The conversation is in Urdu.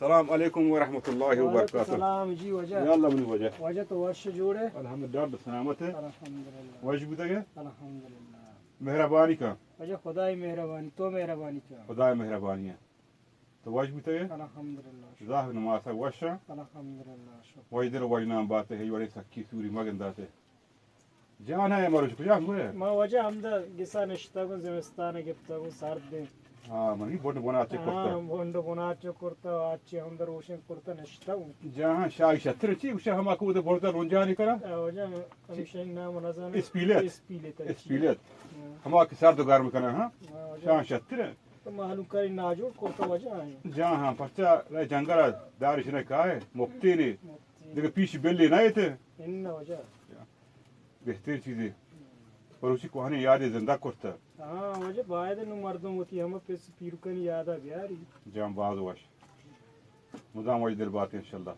السلام علیکم ورحمۃ اللہ وبرکاتہ. السلام جی وجہ یاللہ ونی وجہ وجہ تو ورش جوڑے الحمدللہ سلامت ہے. الحمدللہ وجہ بتائیے الحمدللہ. مہربانی کا وجہ خدای مہربانی تو مہربانی کیا خدا مہربانی ہے. تو وجہ بتائیے الحمدللہ ظاہر نماز وشا الحمدللہ شکر. وجہ در وجہ نام بات ہے وڑے سکی سوری مگن داتے جان ہے مروش کجا ہوئے ما وجہ ہمدا گسا نشتا کو زمستان گفتا کو سرد دیں ہاں منی بوٹ بنا چے ہاں کرتا بونڈ بناچ کرتا آچ ہمدا روشن کرتا نشتا ہوں جہاں شاہ شتر چی وش ہم کو تے بولتا رونجانی کرا وجہ ہمیشہ نام نظر اسپیلیت اسپیلیت ہم کے سر تو گرم کرنا ہاں شاہ شتر تو معلوم کری ناجوڑ کرتا وجہ آئیں جہاں ہاں پچا رہ جنگل دارش نے کہا ہے مفتی نے دیکھ پیش بلی نہ تھے ان وجہ بہتر چیزیں اور اسی کو ہمیں یاد زندہ کرتا ہاں وجہ باید نو مردم ہوتی ہم پس پیرکن یاد آ گیا جہاں بعض وش مدام وجہ دل بات انشاءاللہ.